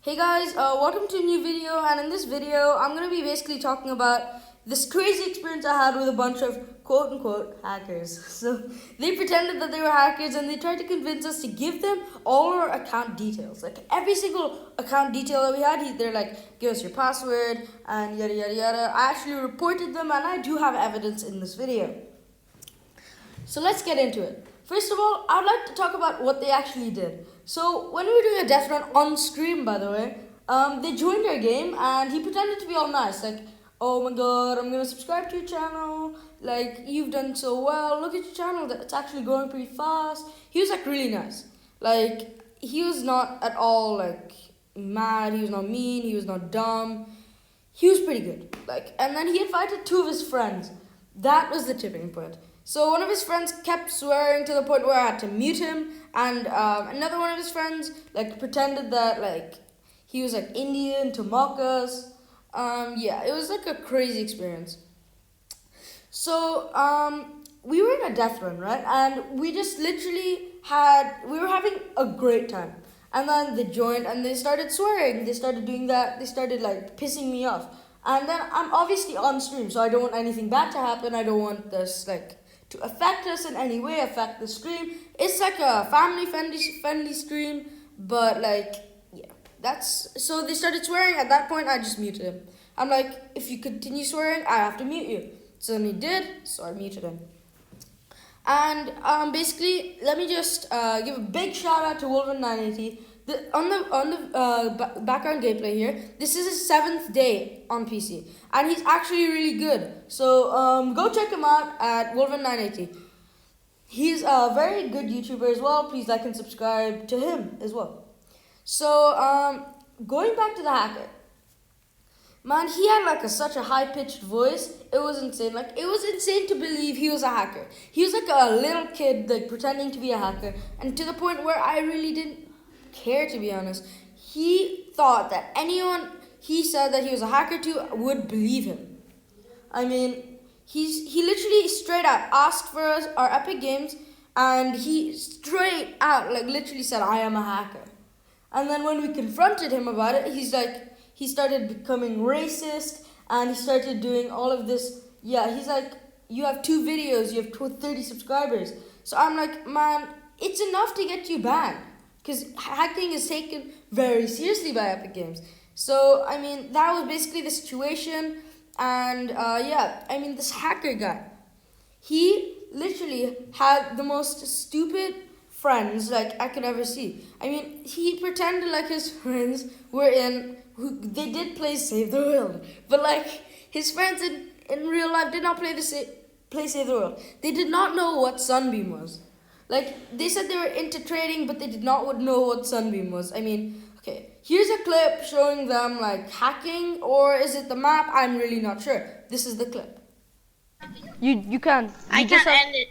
Hey guys, welcome to a new video, and in this video I'm going to be basically talking about this crazy experience I had with a bunch of quote-unquote hackers. So they pretended that they were hackers and they tried to convince us to give them all our account details. Like every single account detail that we had, they're like, give us your password and yada yada yada. I actually reported them and I do have evidence in this video. So let's get into it. First of all, I'd like to talk about what they actually did. So when we were doing a death run on stream, by the way, they joined our game and he pretended to be all nice, like, oh my god, I'm gonna subscribe to your channel, like, you've done so well, look at your channel, it's actually growing pretty fast. He was like really nice. Like, he was not at all like mad, he was not mean, he was not dumb. He was pretty good. Like, and then he invited two of his friends. That was the tipping point. So one of his friends kept swearing to the point where I had to mute him, and another one of his friends like pretended that like he was like Indian to mock us. Yeah, it was like a crazy experience. So we were in a death run, right? And we just literally we were having a great time. And then they joined and they started swearing. They started doing that. They started like pissing me off. And then I'm obviously on stream, so I don't want anything bad to happen. I don't want this like to affect us in any way, affect the stream. It's like a family friendly stream, but like, yeah, so they started swearing. At that point, I just muted him. I'm like, if you continue swearing, I have to mute you. So then he did, so I muted him. And basically, let me just give a big shout out to Wolven980. On the background gameplay here, this is his 7th day on PC, and he's actually really good. So go check him out at Wolven980. He's a very good YouTuber as well. Please like and subscribe to him as well. So going back to the hacker. Man, he had like such a high-pitched voice. It was insane. Like, it was insane to believe he was a hacker. He was like a little kid, like pretending to be a hacker, and to the point where I really didn't care, to be honest. He thought that anyone he said that he was a hacker to would believe him. I mean, he literally straight out asked for our Epic Games, and he straight out like literally said, "I am a hacker." And then when we confronted him about it, he started becoming racist, and he started doing all of this. Yeah, he's like, you have 2 videos, you have 30 subscribers. So I'm like, man, it's enough to get you banned. Because hacking is taken very seriously by Epic Games. So, I mean, that was basically the situation. And yeah, I mean, this hacker guy, he literally had the most stupid friends like I could ever see. I mean, he pretended like his friends were they did play Save the World, but like his friends in real life did not play Save the World. They did not know what Sunbeam was. Like, they said they were into trading, but they did not know what Sunbeam was. I mean, okay, here's a clip showing them like hacking, or is it the map? I'm really not sure. This is the clip. You can't. I can't end it.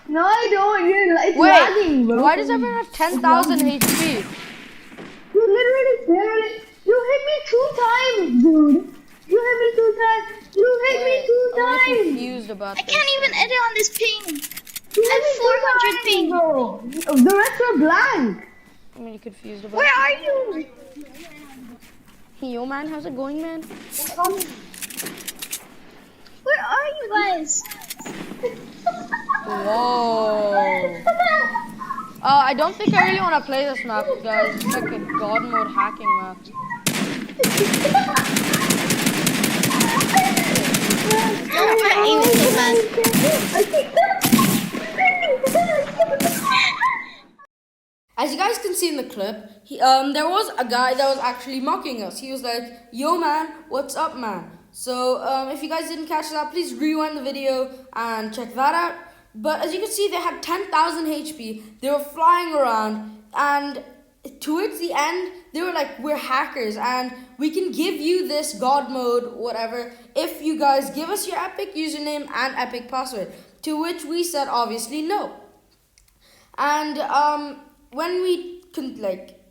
No, I don't. It's lagging, bro. Why does everyone have 10,000 HP? You literally you hit me 2 times, dude. You hit me 2 times. You hit me 2 I'm times. really confused about I this. can't even edit on this ping. You I have 400 ping. bro. The rest are blank. I'm really confused about Where are you? Hey, yo, man, how's it going, man? Where are you guys? Whoa. I don't think I really want to play this map, guys. It's like a god mode hacking map. My aim is so bad. As you guys can see in the clip, there was a guy that was actually mocking us. He was like, yo, man, what's up, man? So if you guys didn't catch that, please rewind the video and check that out. But as you can see, they had 10,000 HP. They were flying around, and towards the end, they were like, we're hackers, and we can give you this god mode, whatever, if you guys give us your Epic username and Epic password. To which we said, obviously, no. And when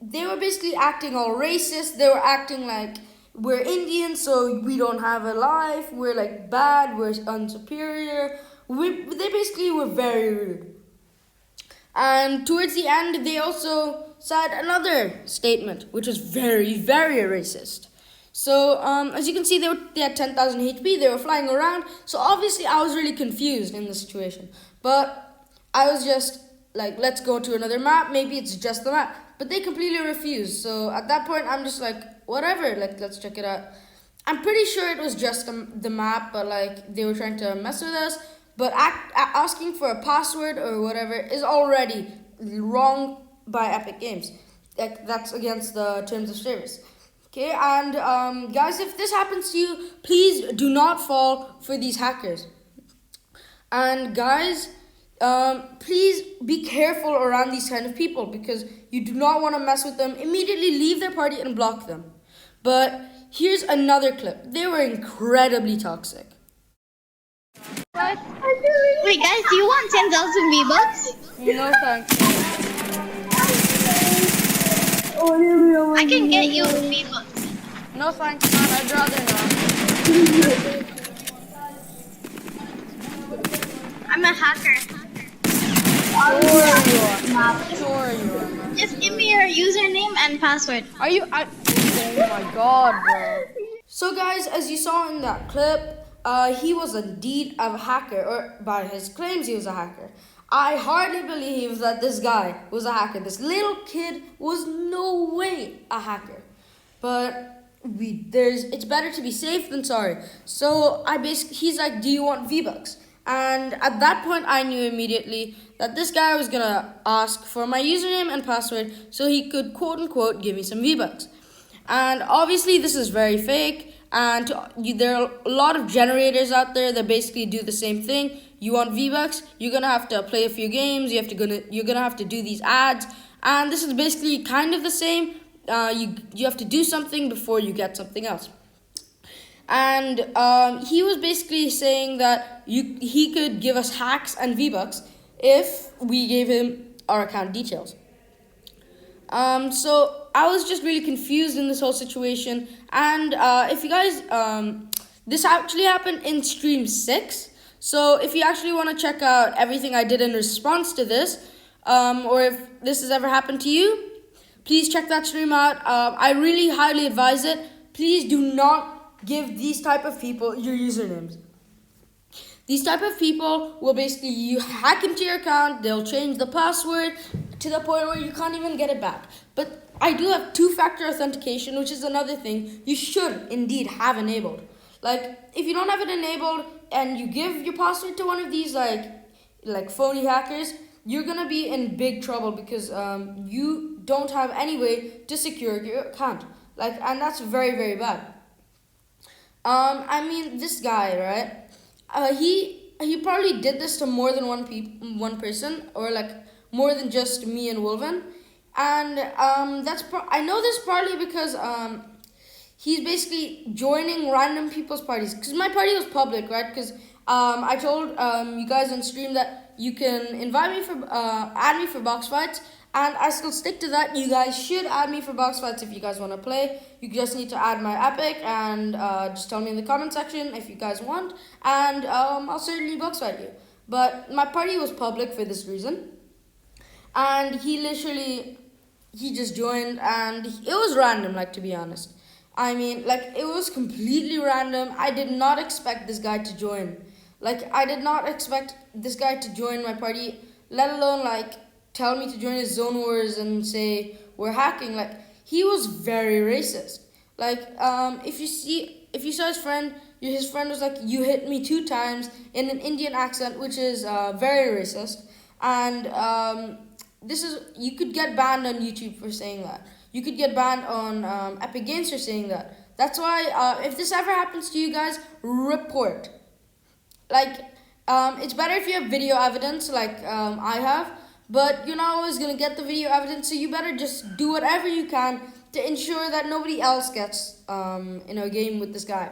they were basically acting all racist. They were acting like we're Indian, so we don't have a life. We're like bad. We're unsuperior. They basically were very rude. And towards the end, they also said another statement, which was very, very racist. So, as you can see, they had 10,000 HP, they were flying around, so obviously I was really confused in the situation. But I was just like, let's go to another map, maybe it's just the map. But they completely refused, so at that point, I'm just like, whatever, like, let's check it out. I'm pretty sure it was just the map, but like, they were trying to mess with us. But asking for a password or whatever is already wrong by Epic Games. Like, that's against the terms of service. Okay, and guys, if this happens to you, please do not fall for these hackers. And guys, please be careful around these kind of people because you do not want to mess with them. Immediately leave their party and block them. But here's another clip. They were incredibly toxic. Wait, guys, do you want 10,000 V-Bucks? No thanks. I can get you V-Bucks. No thanks, man. I'd rather not. I'm a hacker. Sure you are, man. Just give me your username and password. Are you? Oh my god, bro. So guys, as you saw in that clip, he was indeed a hacker, or by his claims he was a hacker. I hardly believe that this guy was a hacker. This little kid was no way a hacker. But it's better to be safe than sorry. So he's like, do you want V-Bucks? And at that point, I knew immediately that this guy was gonna ask for my username and password so he could quote unquote give me some V-Bucks. And obviously this is very fake, and there are a lot of generators out there that basically do the same thing. You want V-Bucks, you're gonna have to play a few games, you're gonna have to do these ads, and this is basically kind of the same. You have to do something before you get something else. And he was basically saying that he could give us hacks and V-Bucks if we gave him our account details. So I was just really confused in this whole situation. And if you guys, this actually happened in stream 6. So if you actually want to check out everything I did in response to this, or if this has ever happened to you, please check that stream out. I really highly advise it. Please do not give these type of people your usernames. These type of people will basically, you hack into your account, they'll change the password to the point where you can't even get it back. But I do have two-factor authentication, which is another thing you should indeed have enabled. Like, if you don't have it enabled and you give your password to one of these like phony hackers, you're gonna be in big trouble because you don't have any way to secure your account. Like, and that's very, very bad. I mean, this guy, right? He probably did this to more than one person, or like more than just me and Wolven. And I know this partly because he's basically joining random people's parties. Because my party was public, right? Because I told you guys on stream that you can add me for box fights. And I still stick to that. You guys should add me for box fights if you guys want to play. You just need to add my epic and just tell me in the comment section if you guys want. And I'll certainly box fight you. But my party was public for this reason. And he just joined, and it was random, like, to be honest. I mean, like, it was completely random. I did not expect this guy to join. Like, I did not expect this guy to join my party, let alone, like, tell me to join his Zone Wars and say we're hacking. Like, he was very racist. Like, if you saw his friend was like, you hit me 2 times in an Indian accent, which is very racist. And you could get banned on YouTube for saying that. You could get banned on Epic Games for saying that. That's why if this ever happens to you guys, report. Like, it's better if you have video evidence, like I have. But you're not always going to get the video evidence, so you better just do whatever you can to ensure that nobody else gets in a game with this guy.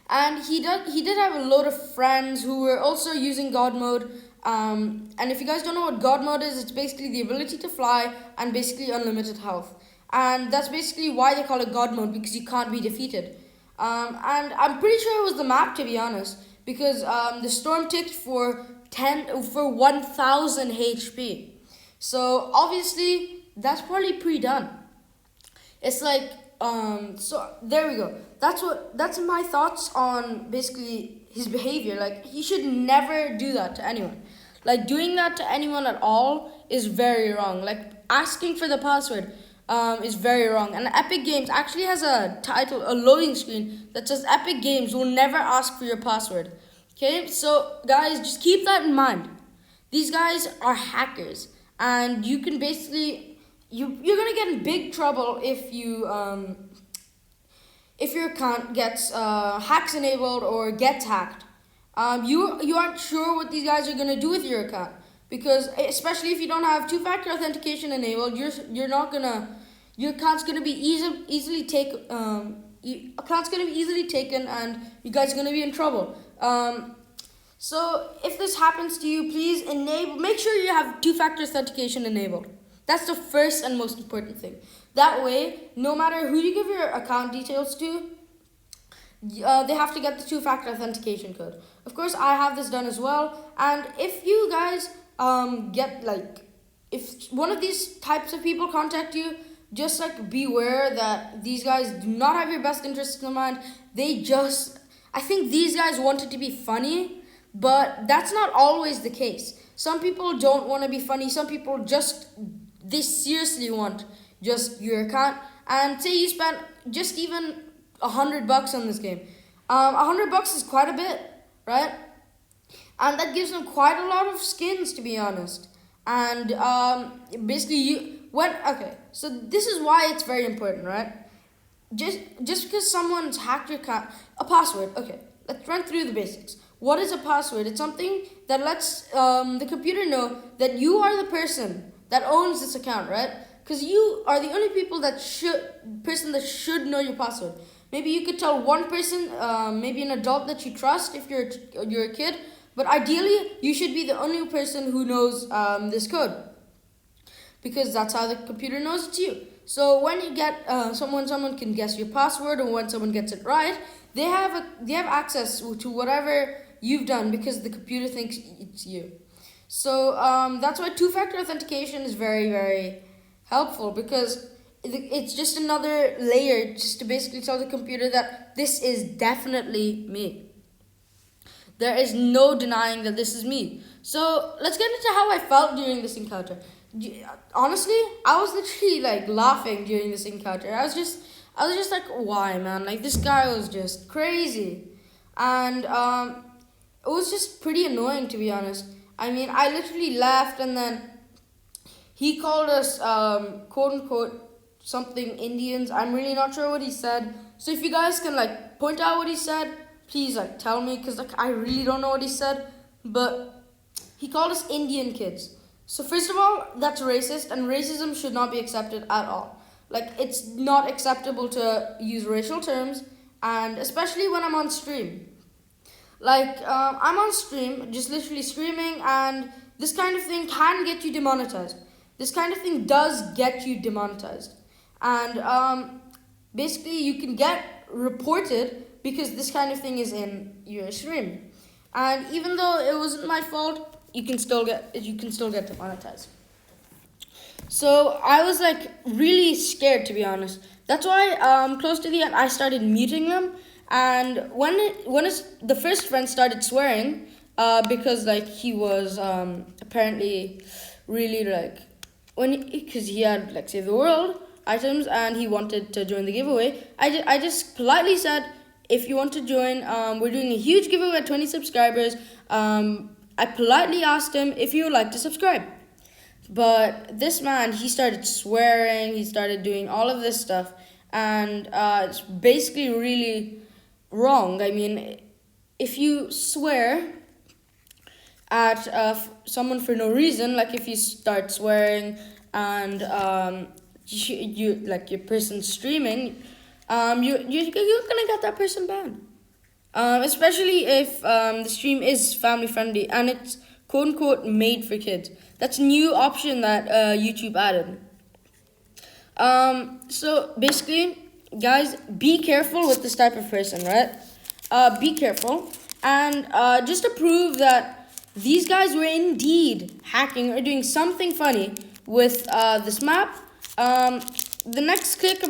And he did have a load of friends who were also using God mode. And if you guys don't know what God mode is, it's basically the ability to fly and basically unlimited health. And that's basically why they call it God mode, because you can't be defeated. And I'm pretty sure it was the map, to be honest, because the storm ticked for 1,000 HP. So obviously that's probably pre-done. It's like, so there we go. That's my thoughts on basically his behavior. Like, he should never do that to anyone. Like, doing that to anyone at all is very wrong. Like, asking for the password is very wrong. And Epic Games actually has a title, a loading screen that says Epic Games will never ask for your password. Okay, so guys, just keep that in mind. These guys are hackers, and you can basically you're gonna get in big trouble if your account gets hacks enabled or gets hacked. You aren't sure what these guys are gonna do with your account, because especially if you don't have two-factor authentication enabled, your account's gonna be easily taken. Account's gonna be easily taken, and you guys are gonna be in trouble. So if this happens to you, please make sure you have two-factor authentication enabled. That's the first and most important thing. That way, no matter who you give your account details to, they have to get the two-factor authentication code. Of course, I have this done as well. And if you guys if one of these types of people contact you, just like beware that these guys do not have your best interests in mind. I think these guys want it to be funny, but that's not always the case. Some people don't want to be funny. Some people they seriously want just your account. And say you spent just even $100 on this game. $100 is quite a bit, right? And that gives them quite a lot of skins, to be honest. And so this is why it's very important, right? Just because someone's hacked your account, a password. Okay, let's run through the basics. What is a password? It's something that lets the computer know that you are the person that owns this account, right? Because you are the only person that should know your password. Maybe you could tell one person, maybe an adult that you trust if you're a kid, but ideally you should be the only person who knows this code, because that's how the computer knows it's you. So when you get someone can guess your password, or when someone gets it right, they have access to whatever you've done, because the computer thinks it's you. So that's why two-factor authentication is very, very helpful, because it's just another layer just to basically tell the computer that this is definitely me. There is no denying that this is me. So let's get into how I felt during this encounter. Honestly, I was literally like laughing during this encounter. I was just like, why, man? Like, this guy was just crazy. And it was just pretty annoying, to be honest. I mean, I literally laughed, and then he called us, quote unquote, something Indians. I'm really not sure what he said. So if you guys can like point out what he said, please like tell me, because like I really don't know what he said. But he called us Indian kids. So first of all, that's racist, and racism should not be accepted at all. Like, it's not acceptable to use racial terms, and especially when I'm on stream. Like, I'm on stream, just literally screaming, and this kind of thing can get you demonetized. This kind of thing does get you demonetized. And basically, you can get reported because this kind of thing is in your stream. And even though it wasn't my fault, you can still get demonetized. So I was like really scared, to be honest. That's why close to the end I started muting them. And when the first friend started swearing, because like he was apparently really like because he had like Save the World items and he wanted to join the giveaway. I just politely said, if you want to join, we're doing a huge giveaway at 20 subscribers. I politely asked him if he would like to subscribe. But this man, he started swearing, he started doing all of this stuff, and it's basically really wrong. I mean, if you swear at someone for no reason, like if you start swearing and you like your person streaming, you're gonna get that person banned. Especially if the stream is family friendly and it's quote unquote made for kids. That's a new option that YouTube added. So basically, guys, be careful with this type of person, right? Be careful. And just to prove that these guys were indeed hacking or doing something funny, with this map. The next clip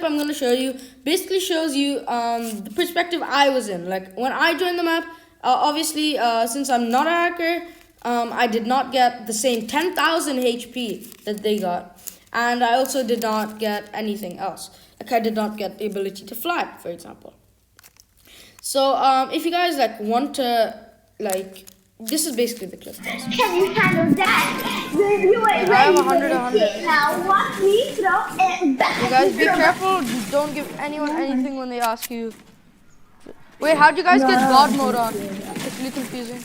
I'm going to show you basically shows you the perspective I was in. Like when I joined the map, obviously since I'm not a hacker, I did not get the same 10,000 HP that they got. And I also did not get anything else. Like I did not get the ability to fly, for example. So if you guys like want to like, this is basically the clip, guys. Can you handle that? You ain't I have ready 100. now. Watch me throw it back. You guys be careful. Don't give anyone anything when they ask you. Wait, how'd you guys get God mode on? It's really confusing.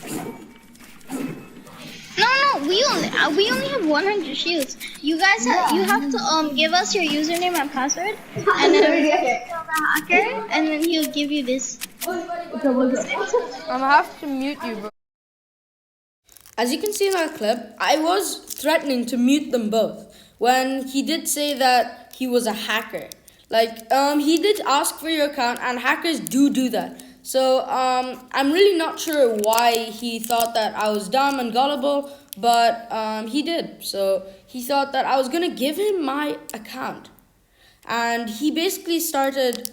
No, we only have 100 shields. You guys you have to give us your username and password, and then we tell the hacker, and then he'll give you this. I'm gonna have to mute you, bro. As you can see in that clip, I was threatening to mute them both when he did say that he was a hacker. Like, he did ask for your account, and hackers do that. So, I'm really not sure why he thought that I was dumb and gullible, but he did. So, he thought that I was gonna give him my account. And he basically started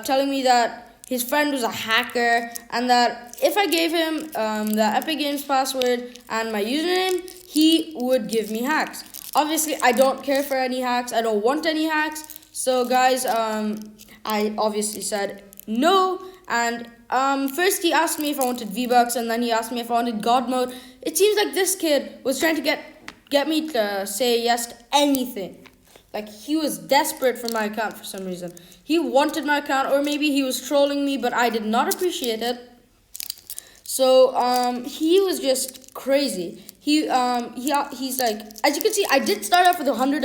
telling me that his friend was a hacker, and that if I gave him the Epic Games password and my username, he would give me hacks. Obviously, I don't care for any hacks. I don't want any hacks. So, guys, I obviously said no. And first he asked me if I wanted V-Bucks, and then he asked me if I wanted God mode. It seems like this kid was trying to get me to say yes to anything. Like, he was desperate for my account for some reason. He wanted my account, or maybe he was trolling me, but I did not appreciate it. So, he was just crazy. He's like, as you can see, I did start off with 100,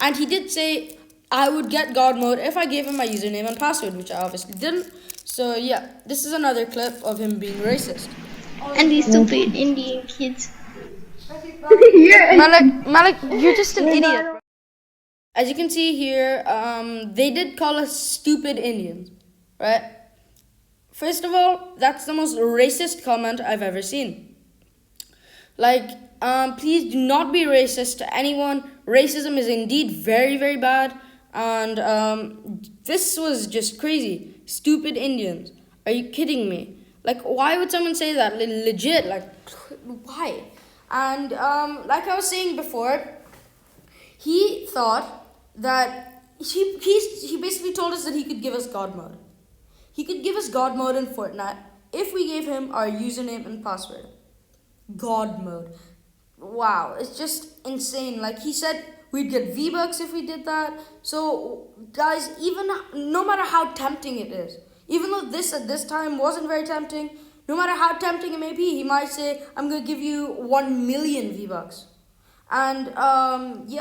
and he did say I would get God mode if I gave him my username and password, which I obviously didn't. So, yeah, this is another clip of him being racist. And these stupid Indian kids. Malik, you're just an idiot, bro. As you can see here, they did call us stupid Indians, right? First of all, that's the most racist comment I've ever seen. Like, please do not be racist to anyone. Racism is indeed very, very bad. And this was just crazy. Stupid Indians. Are you kidding me? Like, why would someone say that? Legit, like, why? And like I was saying before, he thought that he basically told us that he could give us God mode. He could give us God mode in Fortnite if we gave him our username and password. God mode. Wow, it's just insane. Like, he said we'd get V-Bucks if we did that. So, guys, even no matter how tempting it is, even though this at this time wasn't very tempting, no matter how tempting it may be, he might say, I'm going to give you 1 million V-Bucks. And, and you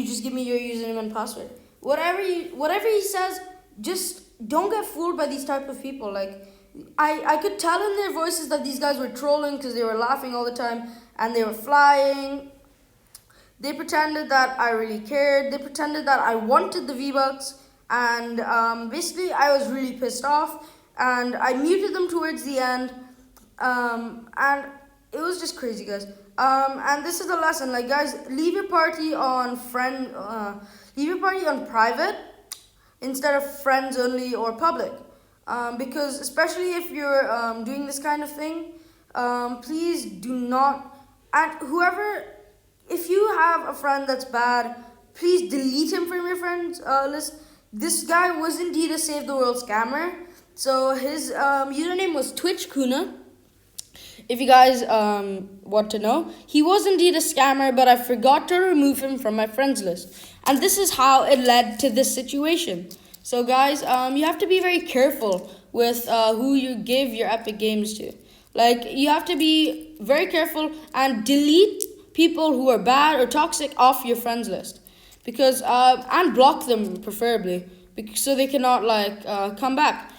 just give me your username and password. Whatever he says, just don't get fooled by these type of people. Like, I could tell in their voices that these guys were trolling because they were laughing all the time and they were flying. They pretended that I really cared. They pretended that I wanted the V-Bucks. And basically, I was really pissed off. And I muted them towards the end. And it was just crazy, guys. And this is the lesson. Like, guys, leave your party on private instead of friends only or public. Because especially if you're doing this kind of thing, please do not. And if you have a friend that's bad, please delete him from your friends list. This guy was indeed a Save the World scammer. So his username was TwitchKuna. If you guys want to know, he was indeed a scammer, but I forgot to remove him from my friends list. And this is how it led to this situation. So guys, you have to be very careful with who you give your Epic Games to. Like, you have to be very careful and delete people who are bad or toxic off your friends list. Because, and block them preferably, so they cannot come back.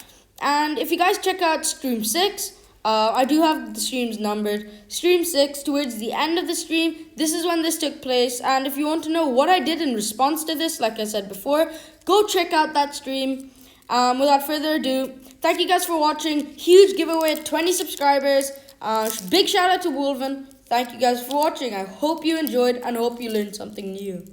And if you guys check out Stream 6, I do have the streams numbered. Stream 6, towards the end of the stream, this is when this took place. And if you want to know what I did in response to this, like I said before, go check out that stream. Without further ado, thank you guys for watching. Huge giveaway at 20 subscribers. Big shout out to Wolven. Thank you guys for watching. I hope you enjoyed and hope you learned something new.